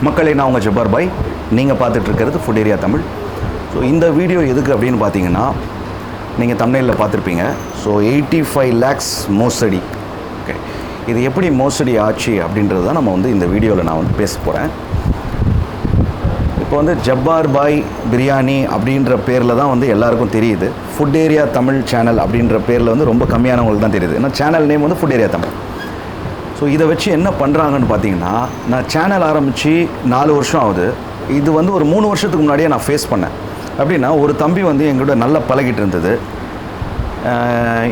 மக்களே, நான் உங்கள் ஜப்பார் பாய். நீங்கள் பார்த்துட்டு இருக்கிறது ஃபுட் ஏரியா தமிழ். ஸோ இந்த வீடியோ எதுக்கு அப்படின்னு பார்த்தீங்கன்னா, நீங்கள் தம்ப்நெயிலில் பார்த்துருப்பீங்க. ஸோ 85 lakhs மோசடி. ஓகே, இது எப்படி மோசடி ஆச்சு அப்படின்றது தான் நம்ம இந்த வீடியோவில் நான் பேச போகிறேன். இப்போ ஜப்பார் பாய் பிரியாணி அப்படின்ற பேரில் தான் எல்லாருக்கும் தெரியுது. ஃபுட் ஏரியா தமிழ் சேனல் அப்படின்ற பேரில் ரொம்ப கம்மியானவங்களுக்கு தான் தெரியுது. ஏன்னா channel name food area Tamil. So இதை வச்சு என்ன பண்ணுறாங்கன்னு பார்த்தீங்கன்னா, நான் சேனல் ஆரம்பித்து 4 வருஷம் ஆகுது. இது ஒரு 3 வருஷத்துக்கு முன்னாடியே நான் ஃபேஸ் பண்ணேன். அப்படின்னா ஒரு தம்பி என்கூட நல்லா பழகிட்டு இருந்தது.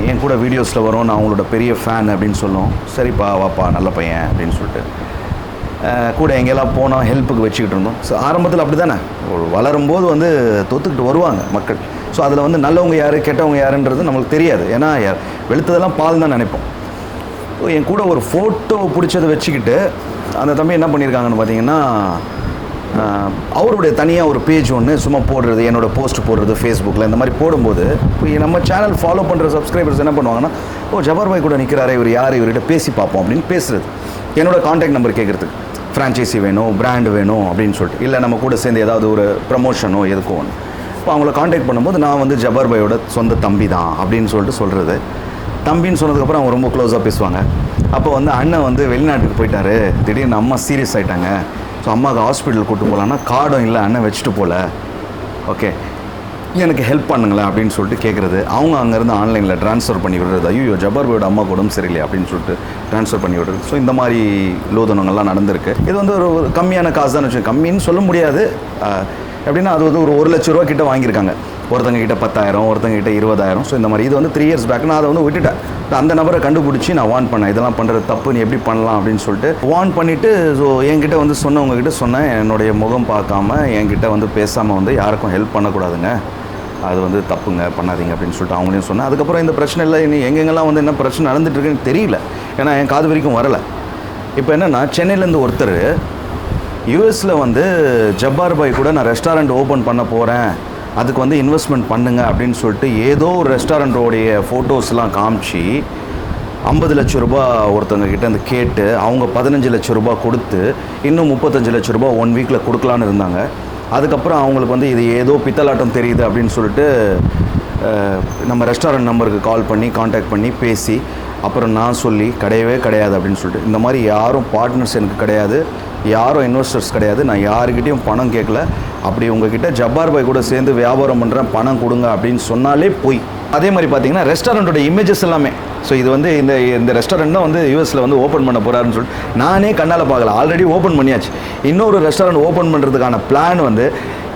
என் கூட வீடியோஸில் வரும், நான் அவங்களோட பெரிய ஃபேன் அப்படின்னு சொல்லும். சரிப்பா வாப்பா நல்ல பையன் அப்படின்னு சொல்லிட்டு கூட எங்கெல்லாம் போனால் ஹெல்ப்புக்கு வச்சுக்கிட்டு இருந்தோம். ஸோ ஆரம்பத்தில் அப்படி தானே, வளரும்போது தொத்துக்கிட்டு வருவாங்க மக்கள். ஸோ அதில் நல்லவங்க யார் கெட்டவங்க யாருன்றது நம்மளுக்கு தெரியாது. ஏன்னா வெளுத்ததெல்லாம் பால் தான் நினைப்போம். ஸோ என் கூட ஒரு ஃபோட்டோ பிடிச்சதை வச்சுக்கிட்டு அந்த தம்பி என்ன பண்ணியிருக்காங்கன்னு பார்த்தீங்கன்னா, அவருடைய தனியாக ஒரு பேஜ் ஒன்று சும்மா போடுறது, என்னோடய போஸ்ட் போடுறது ஃபேஸ்புக்கில் இந்த மாதிரி போடும்போது, இப்போ நம்ம சேனல் ஃபாலோ பண்ணுற சப்ஸ்கிரைபர்ஸ் என்ன பண்ணுவாங்கன்னா, ஜப்பார் பாய் கூட நிற்கிறாரு, இவர் யார், இவர்கிட்ட பேசி பார்ப்போம் அப்படின்னு பேசுகிறது. என்னோடய காண்டாக்ட் நம்பர் கேட்குறதுக்கு, ஃப்ரான்ச்சைசி வேணும், பிராண்டு வேணும் அப்படின்னு சொல்லிட்டு, இல்லை நம்ம கூட சேர்ந்து ஏதாவது ஒரு ப்ரமோஷனோ எதுக்கோ ஒன்று. இப்போ அவங்கள காண்டாக்ட் பண்ணும்போது நான் ஜப்பார் பாயோட சொந்த தம்பி தான் அப்படின்னு சொல்லிட்டு சொல்கிறது. தம்பின்னு சொன்னதுக்கப்புறம் அவங்க ரொம்ப க்ளோஸாக பேசுவாங்க. அப்போ அண்ணன் வெளிநாட்டுக்கு போயிட்டாரு, திடீர்னு அம்மா சீரியஸ் ஆகிட்டாங்க. ஸோ அம்மாவுக்கு ஹாஸ்பிட்டல் கூப்பிட்டு போகலான்னா கார்டும் இல்லை, அண்ணன் வச்சுட்டு போகல. ஓகே, எனக்கு ஹெல்ப் பண்ணுங்களேன் அப்படின்னு சொல்லிட்டு கேட்குறது. அவங்க அங்கேருந்து ஆன்லைனில் ட்ரான்ஸ்ஃபர் பண்ணி விடுறது. ஐயோ ஜப்பார் பாயோட அம்மாவுக்கு உடம்பு சரியில்லை அப்படின்னு சொல்லிட்டு ட்ரான்ஸ்ஃபர் பண்ணி விடுறது. ஸோ இந்த மாதிரி லோதனங்கள்லாம் நடந்திருக்கு. இது ஒரு கம்மியான காசு தான் வச்சு, கம்மின்னு சொல்ல முடியாது. எப்படின்னா அது ஒரு 1 லட்ச ரூபா கிட்ட வாங்கியிருக்காங்க. ஒருத்தங்க கிட்ட 10,000, ஒருத்தங்க கிட்ட 20,000. ஸோ இந்த மாதிரி இது 3 years பேக் நான் அதை விட்டுட்டேன். அந்த நபரை கண்டுபிடிச்சி நான் வார்ன் பண்ணேன், இதெல்லாம் பண்ணுறது தப்பு, நீ எப்படி பண்ணலாம் அப்படின்னு சொல்லிட்டு வார்ன் பண்ணிவிட்டு, ஸோ என்கிட்ட சொன்னவங்ககிட்ட சொன்னேன், என்னுடைய முகம் பார்க்காம என்கிட்ட பேசாமல் யாருக்கும் ஹெல்ப் பண்ணக்கூடாதுங்க, அது தப்புங்க, பண்ணாதீங்க அப்படின்னு சொல்லிட்டு அவங்களையும் சொன்னேன். அதுக்கப்புறம் இந்த பிரச்சனை இல்லை, இனி எங்கெங்கெல்லாம் என்ன பிரச்சனை நடந்துட்டுருக்குன்னு தெரியல. ஏன்னா என் காது வரைக்கும் வரலை. இப்போ என்னென்னா, சென்னையிலேருந்து ஒருத்தர் யூஎஸில் ஜப்பார் பாய் கூட நான் ரெஸ்டாரண்ட் ஓப்பன் பண்ண போகிறேன், அதுக்கு இன்வெஸ்ட்மெண்ட் பண்ணுங்க அப்படின்னு சொல்லிட்டு ஏதோ ஒரு ரெஸ்டாரண்ட்டோடைய ஃபோட்டோஸ்லாம் காமிச்சு 50 லட்ச ரூபா ஒருத்தவங்க கிட்ட கேட்டு அவங்க 15 லட்ச ரூபா கொடுத்து இன்னும் 35 லட்ச ரூபா 1 வீக்கில் கொடுக்கலான்னு இருந்தாங்க. அதுக்கப்புறம் அவங்களுக்கு இது ஏதோ பித்தலாட்டம் தெரியுது அப்படின்னு சொல்லிட்டு நம்ம ரெஸ்டாரண்ட் நம்பருக்கு கால் பண்ணி காண்டாக்ட் பண்ணி பேசி, அப்புறம் நான் சொல்லி கிடையவே கிடையாது அப்படின்னு சொல்லிட்டு, இந்த மாதிரி யாரும் பார்ட்னர்ஸ் எனக்கு கிடையாது, யாரும் இன்வெஸ்டர்ஸ் கிடையாது, நான் யாருக்கிட்டையும் பணம் கேட்கல, அப்படி உங்ககிட்ட ஜப்பார் பாய் கூட சேர்ந்து வியாபாரம் பண்ணுறேன், பணம் கொடுங்க அப்படின்னு சொன்னாலே போய். அதே மாதிரி பார்த்தீங்கன்னா ரெஸ்டாரண்ட்டோட இமேஜஸ் எல்லாமே. ஸோ இது இந்த ரெஸ்டாரண்ட் தான் யூஎஸில் ஓப்பன் பண்ண போகிறாருன்னு சொல்லிட்டு நானே கண்ணால் பார்க்கல, ஆல்ரெடி ஓப்பன் பண்ணியாச்சு. இன்னொரு ரெஸ்டாரண்ட் ஓப்பன் பண்ணுறதுக்கான பிளான்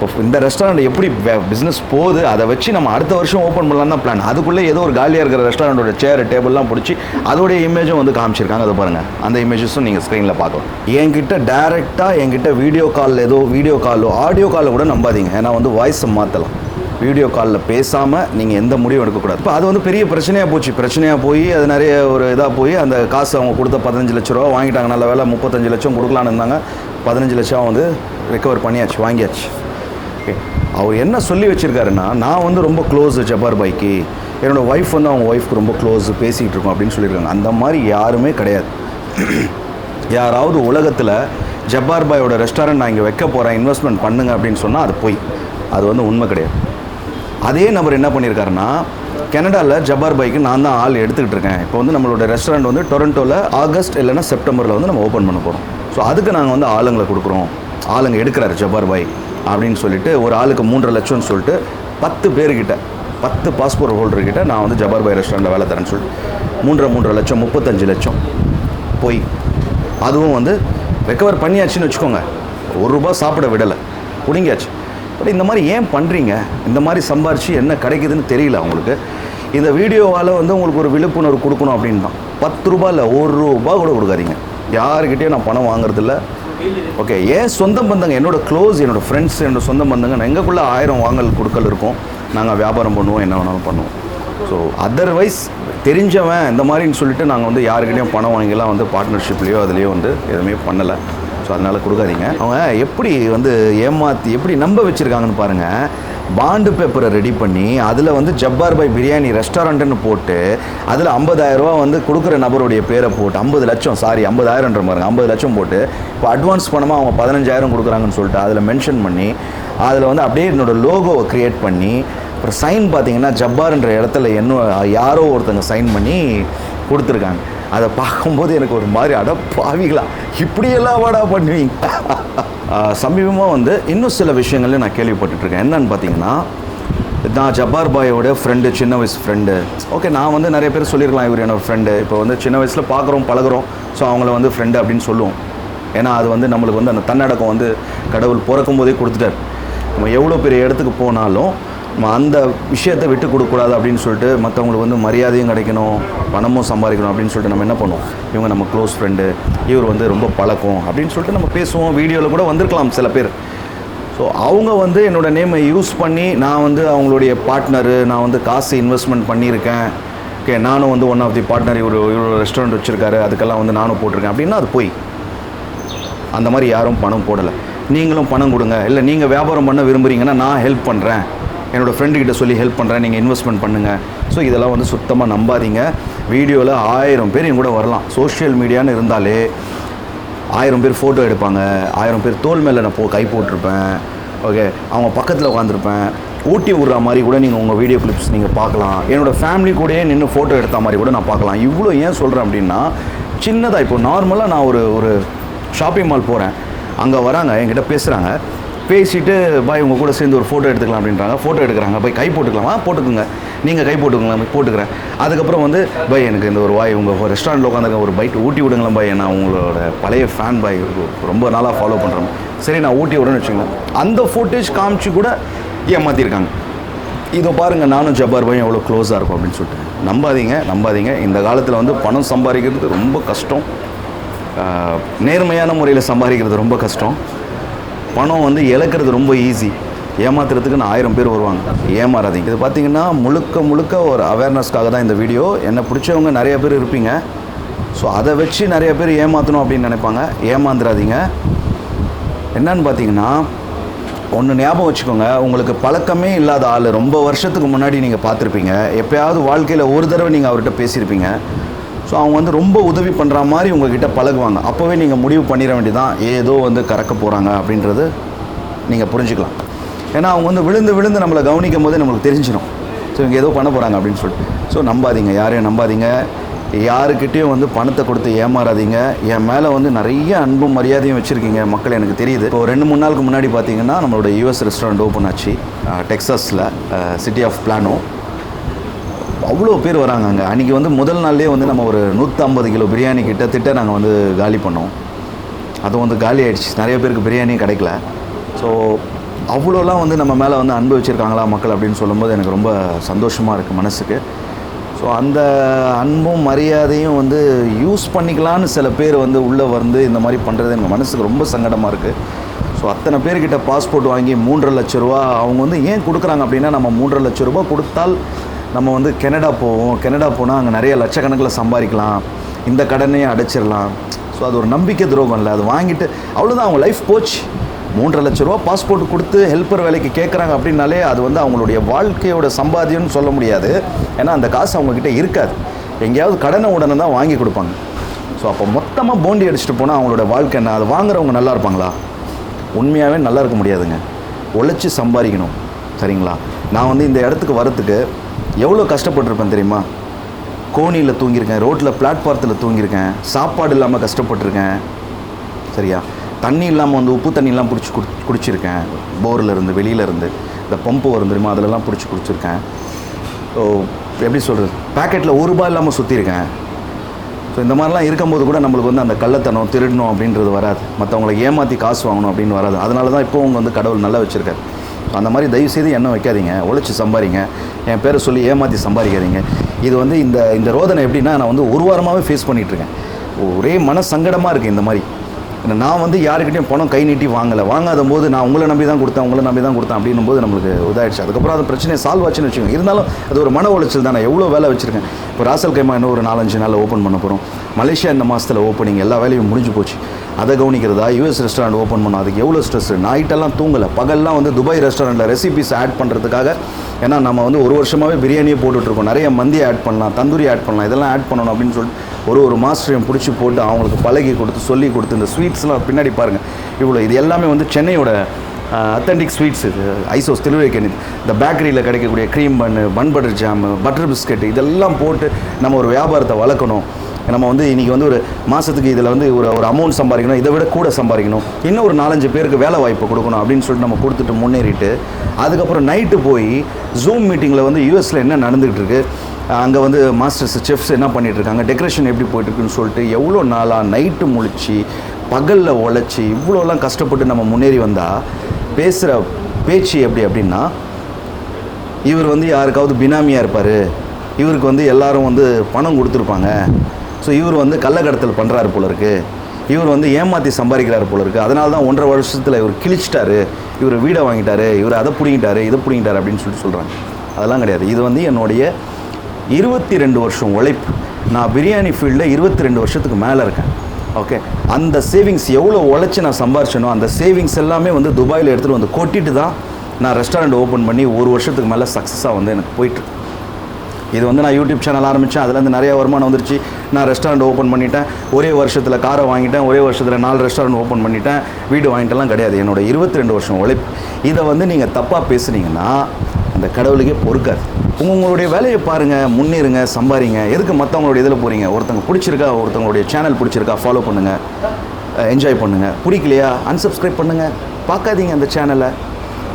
இப்போ இந்த ரெஸ்டாரண்ட் எப்படி பிஸ்னஸ் போகுது அதை வச்சு நம்ம அடுத்த வருஷம் ஓப்பன் பண்ணலாம் தான் பிளான். அதுக்குள்ளே ஏதோ ஒரு காலியாக இருக்கிற ரெஸ்டாரண்ட்டோட சேர் டேபிள்லாம் பிடிச்சி அதோடைய இமேஜும் காமிச்சிருக்காங்க. அதை பாருங்கள், அந்த இமேஜஸும் நீங்கள் ஸ்க்ரீனில் பார்க்கலாம். என்கிட்ட டேரெக்டாக என்கிட்ட வீடியோ காலில் ஏதோ வீடியோ காலோ ஆடியோ காலில் கூட நம்பாதீங்க. ஏன்னா வாய்ஸை மாற்றலாம். வீடியோ காலில் பேசாமல் நீங்கள் எந்த முடிவும் எடுக்கக்கூடாது. இப்போ அது பெரிய பிரச்சனையாக போய் அது நிறைய ஒரு இதாக போய் அந்த காசு அவங்க கொடுத்த 15 லட்ச ரூபா வாங்கிட்டாங்க. நல்ல வேலை 35 லட்சம் கொடுக்கலான்னு இருந்தாங்க. 15 லட்சம் ரெக்கவர் பண்ணியாச்சு, வாங்கியாச்சு. ஓகே, அவர் என்ன சொல்லி வச்சுருக்காருன்னா, நான் ரொம்ப க்ளோஸ் ஜப்பார் பாய்க்கு, என்னோடய ஒய்ஃப் அவங்க ஒய்ஃப்க்கு ரொம்ப க்ளோஸ், பேசிக்கிட்டு இருக்கோம் அப்படின்னு சொல்லியிருக்காங்க. அந்த மாதிரி யாருமே கிடையாது. யாராவது உலகத்தில் ஜப்பார் பாயோட ரெஸ்டாரண்ட் நான் இங்கே வைக்க போகிறேன், இன்வெஸ்ட்மெண்ட் பண்ணுங்க அப்படின்னு சொன்னால் அது போய், அது உண்மை கிடையாது. அதே நபர் என்ன பண்ணியிருக்காருன்னா, கனடாவில் ஜப்பார் பாய்க்கு நான் தான் ஆள் எடுத்துக்கிட்டு இருக்கேன். இப்போ நம்மளோட ரெஸ்டாரண்ட் டொரண்டோவில் ஆகஸ்ட் இல்லைன்னா செப்டம்பரில் நம்ம ஓப்பன் பண்ண போகிறோம். ஸோ அதுக்கு நாங்கள் ஆளுங்களை கொடுக்குறோம், ஆளுங்க எடுக்கிறாரு ஜப்பார் பாய் அப்படின்னு சொல்லிட்டு ஒரு ஆளுக்கு 3.5 லட்சம்னு சொல்லிட்டு 10 பேர்கிட்ட 10 பாஸ்போர்ட் ஹோல்டர்கிட்ட நான் ஜப்பார் பாய் ரெஸ்டாரண்ட்டில் வேலை தரேன்னு சொல்லிட்டு 3.5 லட்சம் 35 லட்சம் போய் அதுவும் ரெக்கவர் பண்ணியாச்சுன்னு வச்சுக்கோங்க. ₹1 சாப்பிட விடலை, பிடிங்கியாச்சு. பட் இந்த மாதிரி ஏன் பண்ணுறீங்க? இந்த மாதிரி சம்பாரித்து என்ன கிடைக்குதுன்னு தெரியல அவங்களுக்கு. இந்த வீடியோவால் உங்களுக்கு ஒரு விழிப்புணர்வு கொடுக்கணும் அப்படின்னு தான். ₹10 இல்லை, ₹1 கூட கொடுக்காதீங்க. யாருக்கிட்டேயும் நான் பணம் வாங்குறதில்ல. ஓகே, ஏன் சொந்த பந்தங்க, என்னோடய க்ளோஸ், என்னோடய ஃப்ரெண்ட்ஸ், என்னோடய சொந்த பந்தங்க, எங்களுக்குள்ளே 1000 வாங்கல் கொடுக்கல் இருக்கும். நாங்கள் வியாபாரம் பண்ணுவோம், என்ன வேணாலும் பண்ணுவோம். ஸோ அதர்வைஸ் தெரிஞ்சவன் இந்த மாதிரின்னு சொல்லிட்டு நாங்கள் யாருக்கிட்டையும் பணம் வாங்கிலாம் பார்ட்னர்ஷிப்லேயோ அதுலேயோ எதுவுமே பண்ணலை. ஸோ அதனால் கொடுக்காதீங்க. அவங்க எப்படி ஏமாற்றி எப்படி நம்ப வச்சுருக்காங்கன்னு பாருங்கள். பாண்டு பேப்பரை ரெடி பண்ணி அதில் வந்து ஜப்பார் பாய் பிரியாணி ரெஸ்டாரண்ட்டுன்னு போட்டு அதில் 50,000 ரூபா வந்து கொடுக்குற நபருடைய பேரை போட்டு 50 லட்சம் 50,000ன்ற பாருங்க 50 லட்சம் போட்டு இப்போ அட்வான்ஸ் பணமாக அவங்க 15,000 கொடுக்குறாங்கன்னு சொல்லிட்டு அதில் மென்ஷன் பண்ணி அதில் வந்து அப்படியே என்னோட லோகோவை க்ரியேட் பண்ணி அப்புறம் சைன் பார்த்தீங்கன்னா ஜப்பார்ன்ற இடத்துல யாரோ ஒருத்தங்க சைன் பண்ணி கொடுத்துருக்காங்க. அதை பார்க்கும்போது எனக்கு ஒரு மாதிரி பாவிகளா இப்படியெல்லாம் வாடா பண்ணுவீங்க. சமீபமாக வந்து இன்னும் சில விஷயங்கள்லையும் நான் கேள்விப்பட்டுருக்கேன். என்னன்னு பார்த்தீங்கன்னா, நான் ஜப்பார் பாயோட ஃப்ரெண்டு, சின்ன வயசு ஃப்ரெண்டு. ஓகே, நான் வந்து நிறைய பேர் சொல்லியிருக்கலாம் இவர் என்னோடய ஃப்ரெண்டு. இப்போ வந்து சின்ன வயசில் பார்க்குறோம் பழகுறோம், ஸோ அவங்கள வந்து ஃப்ரெண்டு அப்படின்னு சொல்லுவோம். ஏன்னா அது வந்து நம்மளுக்கு வந்து அந்த தன்னடக்கம் வந்து கடவுள் பிறக்கும் போதே கொடுத்துட்டார். நம்ம எவ்வளோ பெரிய இடத்துக்கு போனாலும் நம்ம அந்த விஷயத்தை விட்டு கொடுக்கக்கூடாது அப்படின்னு சொல்லிட்டு மற்றவங்களுக்கு வந்து மரியாதையும் கிடைக்கணும், பணமும் சம்பாதிக்கணும் அப்படின்னு சொல்லிட்டு நம்ம என்ன பண்ணுவோம், இவங்க நம்ம க்ளோஸ் ஃப்ரெண்டு, இவர் வந்து ரொம்ப பழக்கம் அப்படின்னு சொல்லிட்டு நம்ம பேசுவோம். வீடியோவில் கூட வந்திருக்கலாம் சில பேர். ஸோ அவங்க வந்து என்னோடய நேமை யூஸ் பண்ணி நான் வந்து அவங்களுடைய பார்ட்னரு, நான் வந்து காசு இன்வெஸ்ட்மெண்ட் பண்ணியிருக்கேன், ஓகே நானும் வந்து ஒன் ஆஃப் தி பார்ட்னர், இவர் ரெஸ்டாரண்ட் வச்சுருக்காரு, அதுக்கெல்லாம் வந்து நானும் போட்டிருக்கேன் அப்படின்னா அது போய் அந்த மாதிரி யாரும் பணம் போடலை. நீங்களும் பணம் கொடுங்க, இல்லை நீங்கள் வியாபாரம் பண்ண விரும்புகிறீங்கன்னா நான் ஹெல்ப் பண்ணுறேன், என்னோடய ஃப்ரெண்டுக்கிட்ட சொல்லி ஹெல்ப் பண்ணுறேன், நீங்கள் இன்வெஸ்ட்மெண்ட் பண்ணுங்கள். ஸோ இதெல்லாம் வந்து சுத்தமாக நம்பாதீங்க. வீடியோவில் 1000 பேர் என் கூட வரலாம். சோஷியல் மீடியான்னு இருந்தாலே 1000 பேர் ஃபோட்டோ எடுப்பாங்க, 1000 பேர் தோல் மேலே நான் கை போட்டிருப்பேன், ஓகே அவங்க பக்கத்தில் உட்காந்துருப்பேன், ஊட்டி விடுற மாதிரி கூட நீங்கள் உங்கள் வீடியோ கிளிப்ஸ் நீங்கள் பார்க்கலாம். என்னோடய ஃபேமிலி கூடயே நின்று ஃபோட்டோ எடுத்த மாதிரி கூட நான் பார்க்கலாம். இவ்வளோ ஏன் சொல்கிறேன் அப்படின்னா, சின்னதாக இப்போ நார்மலாக நான் ஒரு ஷாப்பிங் மால் போகிறேன், அங்கே வராங்க என்கிட்ட பேசுகிறாங்க, பேசிவிட்டு பாய் உங்கள் கூட சேர்ந்து ஒரு ஃபோட்டோ எடுத்துக்கலாம் அப்படின்றாங்க. ஃபோட்டோ எடுக்கிறாங்க, பாய் கை போட்டுக்கலாமா, போட்டுக்குங்க, நீங்கள் கை போட்டுக்கலாம், போட்டுக்கிறேன். அதுக்கப்புறம் வந்து பாய் எனக்கு இந்த ஒரு வாய் உங்கள் ரெஸ்டாரண்ட்டில் உட்காந்துருக்க ஒரு பைட் ஊட்டி விடுங்களேன் பாய், நான் உங்களோட பழைய ஃபேன் பாய், ரொம்ப நாளாக ஃபாலோ பண்ணுறேன், சரி நான் ஊட்டி விடுன்னு வச்சுக்கோங்க. அந்த ஃபோட்டேஜ் காமிச்சு கூட ஏமாற்றிருக்காங்க. இதோ பாருங்கள் நானும் ஜப்பார் பாயும் எவ்வளோ க்ளோஸாக இருக்கும் அப்படின்னு சொல்லிட்டு. நம்பாதீங்க. இந்த காலத்தில் வந்து பணம் சம்பாதிக்கிறது ரொம்ப கஷ்டம், நேர்மையான முறையில் சம்பாதிக்கிறது ரொம்ப கஷ்டம். பணம் வந்து இழக்கிறது ரொம்ப ஈஸி. ஏமாத்துறதுக்கு 1000 பேர் வருவாங்க, ஏமாறாதீங்க. இது பார்த்திங்கன்னா முழுக்க ஒரு அவேர்னஸ்க்காக தான் இந்த வீடியோ. என்னை பிடிச்சவங்க நிறைய பேர் இருப்பீங்க. ஸோ அதை வச்சு நிறைய பேர் ஏமாற்றணும் அப்படின்னு நினைப்பாங்க. ஏமாந்துடாதீங்க. என்னன்னு பார்த்தீங்கன்னா, ஒன்று ஞாபகம் வச்சுக்கோங்க, உங்களுக்கு பழக்கமே இல்லாத ஆள் ரொம்ப வருஷத்துக்கு முன்னாடி நீங்கள் பார்த்துருப்பீங்க, எப்போயாவது வாழ்க்கையில் ஒரு தடவை நீங்கள் அவர்கிட்ட பேசியிருப்பீங்க. ஸோ அவங்க வந்து ரொம்ப உதவி பண்ணுற மாதிரி உங்கள்கிட்ட பழகுவாங்க. அப்போவே நீங்கள் முடிவு பண்ணிட வேண்டியதான், ஏதோ வந்து கறக்க போகிறாங்க அப்படின்றது நீங்கள் புரிஞ்சுக்கலாம். ஏன்னா அவங்க வந்து விழுந்து நம்மளை கவனிக்கும் போதே நம்மளுக்கு தெரிஞ்சிடும், ஸோ இவங்க ஏதோ பண்ண போகிறாங்க அப்படின்னு சொல்லிட்டு. ஸோ நம்பாதீங்க, யாரையும் நம்பாதீங்க. யாருக்கிட்டேயும் வந்து பணத்தை கொடுத்து ஏமாறாதீங்க. என் மேலே வந்து நிறைய அன்பும் மரியாதையும் வச்சுருக்கீங்க மக்கள், எனக்கு தெரியுது. இப்போ 2-3 நாளுக்கு முன்னாடி பார்த்தீங்கன்னா நம்மளோட US ரெஸ்டாரண்ட் ஓப்பன் ஆச்சு டெக்ஸாஸில், சிட்டி ஆஃப் பிளானோ. அவ்வளோ பேர் வராங்க அங்கே. அன்றைக்கி வந்து முதல் நாள்லேயே வந்து நம்ம ஒரு 150 கிலோ பிரியாணி கிட்டத்தட்ட நாங்கள் வந்து காலி பண்ணோம். அதுவும் வந்து காலி ஆகிடுச்சு, நிறைய பேருக்கு பிரியாணியும் கிடைக்கல. ஸோ அவ்வளோலாம் வந்து நம்ம மேலே வந்து அன்பு வச்சுருக்காங்களா மக்கள் அப்படின்னு சொல்லும்போது எனக்கு ரொம்ப சந்தோஷமாக இருக்குது மனசுக்கு. ஸோ அந்த அன்பும் மரியாதையும் வந்து யூஸ் பண்ணிக்கலான்னு சில பேர் வந்து உள்ளே வந்து இந்த மாதிரி பண்ணுறது எனக்கு மனசுக்கு ரொம்ப சங்கடமாக இருக்குது. ஸோ அத்தனை பேர்கிட்ட பாஸ்போர்ட் வாங்கி 3.5 லட்ச ரூபா அவங்க வந்து ஏன் கொடுக்குறாங்க அப்படின்னா, நம்ம 3.5 லட்ச ரூபா கொடுத்தால் நம்ம வந்து கனடா போவோம், கனடா போனால் அங்கே நிறைய லட்சக்கணக்கில் சம்பாதிக்கலாம், இந்த கடனையே அடைச்சிடலாம். ஸோ அது ஒரு நம்பிக்கை துரோகம் இல்லை. அது வாங்கிட்டு அவ்வளோதான், அவங்க லைஃப் போச்சு. 3.5 லட்ச ரூபா பாஸ்போர்ட் கொடுத்து ஹெல்ப்பர் வேலைக்கு கேட்குறாங்க அப்படின்னாலே அது வந்து அவங்களுடைய வாழ்க்கையோட சம்பாத்தியம்னு சொல்ல முடியாது. ஏன்னா அந்த காசு அவங்கக்கிட்ட இருக்காது, எங்கேயாவது கடனை உடனே தான் வாங்கி கொடுப்பாங்க. ஸோ அப்போ மொத்தமாக போண்டி அடிச்சுட்டு போனால் அவங்களோட வாழ்க்கை என்ன? அது வாங்குறவங்க நல்லா இருப்பாங்களா? உண்மையாகவே நல்லா இருக்க முடியாதுங்க. உழைச்சி சம்பாதிக்கணும், சரிங்களா? நான் வந்து இந்த இடத்துக்கு வரத்துக்கு எவ்வளோ கஷ்டப்பட்டிருப்பேன் தெரியுமா? கோணியில் தூங்கியிருக்கேன், ரோட்டில் பிளாட்ஃபாரத்தில் தூங்கியிருக்கேன், சாப்பாடு இல்லாமல் கஷ்டப்பட்டிருக்கேன், சரியா? தண்ணி இல்லாமல் வந்து உப்பு தண்ணிலாம் பிடிச்சி குடிச்சிருக்கேன், போரில் இருந்து வெளியில் இருந்து இந்த பம்பு வரும் தெரியுமா, அதிலலாம் பிடிச்சி குடிச்சிருக்கேன். ஸோ எப்படி சொல்கிறது, பேக்கெட்டில் ₹1 இல்லாமல் சுற்றிருக்கேன். ஸோ இந்த மாதிரிலாம் இருக்கும்போது கூட நம்மளுக்கு வந்து அந்த கள்ளத்தனம், திருடணும் அப்படின்றது வராது, மற்றவங்களை ஏமாற்றி காசு வாங்கணும் அப்படின்னு வராது. அதனால தான் இப்போ அவங்க வந்து கடவுள் நல்லா வச்சுருக்காரு. அந்த மாதிரி தயவுசெய்து எண்ணம் வைக்காதீங்க, உழைச்சி சம்பாதிங்க, என் பேரை சொல்லி ஏமாற்றி சம்பாதிக்காதீங்க. இது வந்து இந்த ரோதனை எப்படின்னா, நான் வந்து ஒரு வாரமாகவே ஃபேஸ் பண்ணிகிட்ருக்கேன். ஒரே மன சங்கடமாக இருக்குது. இந்த மாதிரி நான் வந்து யாருக்கிட்டையும் பணம் கை நீட்டி வாங்காத போது நான் உங்களை நம்பி தான் கொடுத்தேன் அப்படின்னும் போது நம்மளுக்கு இதாகிடுச்சு. அதுக்கப்புறம் அது பிரச்சனையை சால்வ் ஆச்சுன்னு வச்சுக்கோங்க. இருந்தாலும் அது ஒரு மன உளைச்சல் தான். நான் எவ்வளோ வேலை வச்சுருக்கேன். இப்போ ராசல் கைமா இன்னும் ஒரு 4-5 நாளில் ஓப்பன் பண்ண போகிறோம். மலேசியா இந்த மாதத்தில் ஓப்பனிங், எல்லா வேலையும் முடிஞ்சு போச்சு. அதை கவனிக்கிறதா, யூஎஸ் ரெஸ்டாரண்ட் ஓப்பன் பண்ணோம், அதுக்கு எவ்வளோ ஸ்ட்ரெஸ். நைட்டெல்லாம் தூங்கலை, பகல்லாம் வந்து துபாய் ரெஸ்டாரண்ட்டில் ரெசிபிஸ் ஆட் பண்ணுறதுக்காக. ஏன்னா நம்ம வந்து ஒரு வருஷமாகவே பிரியாணியே போட்டுட்ருக்கோம். நிறைய மந்தி ஆட் பண்ணலாம், தந்தூரி ஆட் பண்ணலாம், இதெல்லாம் ஆட் பண்ணணும் அப்படின்னு சொல்லிட்டு ஒரு மாஸ்டரையும் பிடிச்சி போட்டு அவங்களுக்கு பழகி கொடுத்து சொல்லி கொடுத்து இந்த ஸ்வீட்ஸ்லாம் பின்னாடி பாருங்கள் இவ்வளோ. இது எல்லாமே வந்து சென்னையோட அத்தன்டிக் ஸ்வீட்ஸ். இது ஐசோஸ் திருவைக்கணி, இந்த பேக்கரியில் கிடைக்கக்கூடிய cream bun butter jam, butter biscuit, இதெல்லாம் போட்டு நம்ம ஒரு வியாபாரத்தை வளர்க்கணும். நம்ம வந்து இன்றைக்கி வந்து ஒரு மாதத்துக்கு இதில் வந்து ஒரு அமௌண்ட் சம்பாதிக்கணும், இதை விட கூட சம்பாதிக்கணும், இன்னும் ஒரு 4-5 பேருக்கு வேலை வாய்ப்பு கொடுக்கணும் அப்படின்னு சொல்லிட்டு நம்ம கொடுத்துட்டு முன்னேறிட்டு அதுக்கப்புறம் நைட்டு போய் ஜூம் மீட்டிங்கில் வந்து யூஎஸில் என்ன நடந்துகிட்டு இருக்குது, அங்கே வந்து மாஸ்டர்ஸ் செஃப்ஸ் என்ன பண்ணிகிட்ருக்காங்க, டெக்கரேஷன் எப்படி போயிட்டுருக்குன்னு சொல்லிட்டு எவ்வளோ நாளாக நைட்டு முழிச்சு பகலில் உழைச்சி இவ்வளோலாம் கஷ்டப்பட்டு நம்ம முன்னேறி வந்தால் பேசுகிற பேச்சு எப்படி அப்படின்னா, இவர் வந்து யாருக்காவது பினாமியாக இருப்பார், இவருக்கு வந்து எல்லாரும் வந்து பணம் கொடுத்துருப்பாங்க, ஸோ இவர் வந்து கள்ளக்கடத்தல் பண்ணுறாரு போல இருக்குது, இவர் வந்து ஏமாற்றி சம்பாதிக்கிறாரு போல இருக்குது, அதனால தான் 1.5 வருஷத்தில் இவர் கிழிச்சிட்டாரு, இவர் வீடை வாங்கிட்டாரு, இவர் அதை பிடிங்கிட்டாரு இதை பிடிங்கிட்டாரு அப்படின்னு சொல்கிறாங்க. அதெல்லாம் கிடையாது. இது வந்து என்னுடைய 22 வருஷம் உழைப்பு. நான் பிரியாணி ஃபீல்டில் 22 வருஷத்துக்கு மேலே இருக்கேன். ஓகே, அந்த சேவிங்ஸ் எவ்வளோ உழைச்சி நான் சம்பாரிச்சனோ அந்த சேவிங்ஸ் எல்லாமே வந்து துபாயில் எடுத்துகிட்டு வந்து கொட்டிட்டு தான் நான் ரெஸ்டாரண்ட் ஓப்பன் பண்ணி 1 வருஷத்துக்கு மேலே சக்ஸஸாக வந்து எனக்கு போயிட்டு. இது வந்து நான் யூடியூப் சேனல் ஆரம்பித்தேன், அதுலேருந்து நிறைய வருமானம் வந்துருச்சு. நான் ரெஸ்டாரண்ட் ஓப்பன் பண்ணிட்டேன், ஒரே வருஷத்தில் காரை வாங்கிட்டேன், ஒரே வருஷத்தில் 4 ரெஸ்டாரண்ட் ஓப்பன் பண்ணிட்டேன், வீடு வாங்கிட்டெல்லாம் கிடையாது. என்னோட 22 வருஷம் உழைப்பு. இதை வந்து நீங்கள் தப்பாக பேசுனீங்கன்னா அந்த கடவுளுக்கே பொறுக்காது. உங்களுடைய வேலையை பாருங்கள், முன்னேறுங்க, சம்பாதிங்க. எதுக்கு மற்றவங்களுடைய இதில் போகிறீங்க? ஒருத்தங்க பிடிச்சிருக்கா, ஒருத்தவங்களுடைய சேனல் பிடிச்சிருக்கா, ஃபாலோ பண்ணுங்கள், என்ஜாய் பண்ணுங்கள். பிடிக்கலையா அன்சப்ஸ்கிரைப் பண்ணுங்கள், பார்க்காதீங்க அந்த சேனலை.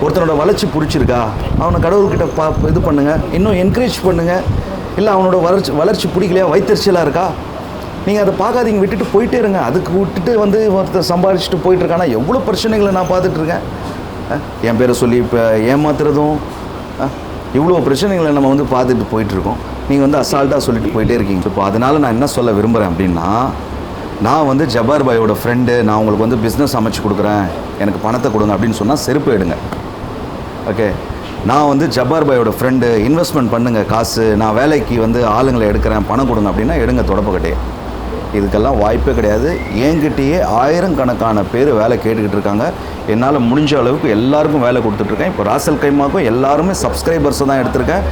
ஒருத்தனோட வளர்ச்சி பிடிச்சிருக்கா, அவனை கடவுள்கிட்ட இது பண்ணுங்கள், இன்னும் என்கரேஜ் பண்ணுங்கள். இல்லை அவனோட வளர்ச்சி பிடிக்கலையா, வைத்தறிச்சலாக இருக்கா, நீங்கள் அதை பார்க்காதீங்க, விட்டுட்டு போயிட்டே இருங்க. அதுக்கு விட்டுட்டு வந்து ஒருத்தர் சம்பாதிச்சுட்டு போயிட்டுருக்கானா எவ்வளோ பிரச்சனைகளை நான் பார்த்துட்ருக்கேன். என் பேரை சொல்லி இப்போ ஏமாத்துறதும் இவ்வளோ பிரச்சனைகளை நம்ம வந்து பார்த்துட்டு போயிட்டுருக்கோம். நீங்கள் வந்து அசால்ட்டாக சொல்லிட்டு போயிட்டே இருக்கீங்க. இப்போ அதனால் நான் என்ன சொல்ல விரும்புகிறேன் அப்படின்னா, நான் வந்து ஜப்பார் பாயோட ஃப்ரெண்டு, நான் உங்களுக்கு வந்து பிஸ்னஸ் அமைச்சு கொடுக்குறேன், எனக்கு பணத்தை கொடுங்க அப்படின்னு சொன்னால் செருப்பு எடுங்க. ஓகே, நான் வந்து ஜப்பார் பாயோட ஃப்ரெண்டு, இன்வெஸ்ட்மெண்ட் பண்ணுங்கள் காசு, நான் வேலைக்கு வந்து ஆளுங்களை எடுக்கிறேன், பணம் கொடுங்க அப்படின்னா எடுங்க தொடப்பக்கட்டையே. இதுக்கெல்லாம் வாய்ப்பே கிடையாது. என்கிட்டயே 1000 கணக்கான பேர் வேலை கேட்டுக்கிட்டு இருக்காங்க. என்னால் முடிஞ்ச அளவுக்கு எல்லாருக்கும் வேலை கொடுத்துட்ருக்கேன். இப்போ ராசல் கைமாக்கும் எல்லாருமே சப்ஸ்கிரைபர்ஸை தான் எடுத்திருக்கேன்.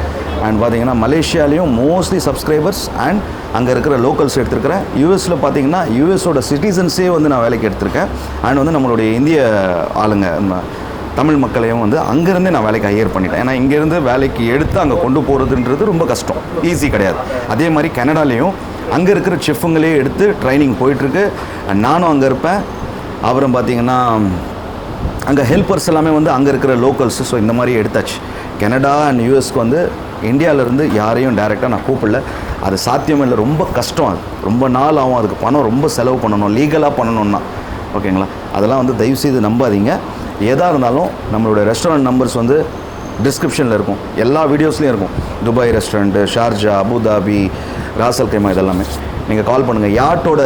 அண்ட் பார்த்தீங்கன்னா மலேசியாலேயும் மோஸ்ட்லி சப்ஸ்கிரைபர்ஸ் அண்ட் அங்கே இருக்கிற லோக்கல்ஸ் எடுத்திருக்கிறேன். யூஎஸில் பார்த்தீங்கன்னா யூஎஸோட சிட்டிசன்ஸே வந்து நான் வேலைக்கு எடுத்திருக்கேன். அண்ட் வந்து நம்மளுடைய இந்திய ஆளுங்க தமிழ் மக்களையும் வந்து அங்கேருந்தே நான் வேலைக்கு ஹையர் பண்ணிட்டேன். ஏன்னா இங்கேருந்து வேலைக்கு எடுத்து அங்கே கொண்டு போகிறதுன்றது ரொம்ப கஷ்டம், ஈஸி கிடையாது. அதே மாதிரி கனடாலேயும் அங்கே இருக்கிற செஃப்புங்களே எடுத்து ட்ரைனிங் போயிட்டுருக்கு. நானும் அங்கே இருப்பேன். அப்புறம் பார்த்திங்கன்னா அங்கே ஹெல்ப்பர்ஸ் எல்லாமே வந்து அங்கே இருக்கிற லோக்கல்ஸ். ஸோ இந்த மாதிரி எடுத்தாச்சு. கனடா அண்ட் யூஎஸ்க்கு வந்து இந்தியாவிலேருந்து யாரையும் டைரெக்டாக நான் கூப்பிடல. அது சாத்தியமே இல்லை, ரொம்ப கஷ்டம். அது ரொம்ப நாள் ஆகும், அதுக்கு பணம் ரொம்ப செலவு பண்ணணும், லீகலாக பண்ணணும்னா. ஓகேங்களா, அதெல்லாம் வந்து தயவுசெய்து நம்பாதீங்க. எதாக இருந்தாலும் நம்மளோட ரெஸ்டாரண்ட் நம்பர்ஸ் வந்து டிஸ்கிரிப்ஷனில் இருக்கும், எல்லா வீடியோஸ்லேயும் இருக்கும். துபாய் ரெஸ்டாரண்ட்டு, ஷார்ஜா, அபுதாபி, ராசல் கைமா, இதெல்லாமே நீங்கள் கால் பண்ணுங்கள். யாட்டோட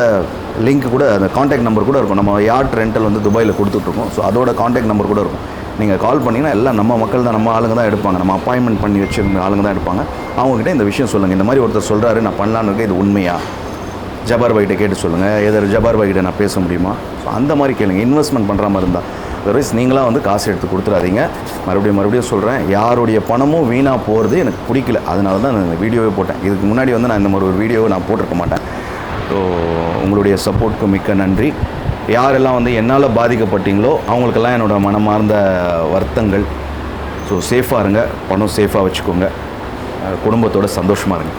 லிங்க் கூட, அந்த காண்டாக்ட் நம்பர் கூட இருக்கும். நம்ம யாட் ரெண்டல் வந்து துபாயில் கொடுத்துட்ருக்கோம். ஸோ அதோட காண்டாக்ட் நம்பர் கூட இருக்கும். நீங்கள் கால் பண்ணிங்கன்னா எல்லாம் நம்ம மக்கள் தான், நம்ம ஆளுங்க தான் எடுப்பாங்க. நம்ம அப்பாயின்மெண்ட் பண்ணி வச்சுருந்த ஆளுங்க தான் எடுப்பாங்க. அவங்ககிட்ட இந்த விஷயம் சொல்லுங்கள். இந்த மாதிரி ஒருத்தர் சொல்கிறாரு, நான் பண்ணலான்னு இருக்கேன், இது உண்மையா, ஜபார் பாய்கிட்ட கேட்டு சொல்லுங்கள். எதாவது ஜபார் பாய்கிட்ட நான் பேச முடியுமா? ஸோ அந்த மாதிரி கேளுங்க. இன்வெஸ்ட்மெண்ட் பண்ணுற மாதிரி இருந்தால். அதர்வைஸ் நீங்களாம் வந்து காசு எடுத்து கொடுத்துடாதீங்க. மறுபடியும் சொல்கிறேன், யாருடைய பணமும் வீணாக போகிறது எனக்கு பிடிக்கல. அதனால தான் நான் இந்த வீடியோவே போட்டேன். இதுக்கு முன்னாடி வந்து நான் இந்த மாதிரி ஒரு வீடியோவை நான் போட்டிருக்க மாட்டேன். ஸோ உங்களுடைய சப்போர்ட்டுக்கு மிக்க நன்றி. யாரெல்லாம் வந்து என்னால் பாதிக்கப்பட்டீங்களோ அவங்களுக்கெல்லாம் என்னோடய மனமார்ந்த வருத்தங்கள். ஸோ சேஃபாக இருங்க, பணம் சேஃபாக வச்சுக்கோங்க, குடும்பத்தோடு சந்தோஷமாக இருங்க.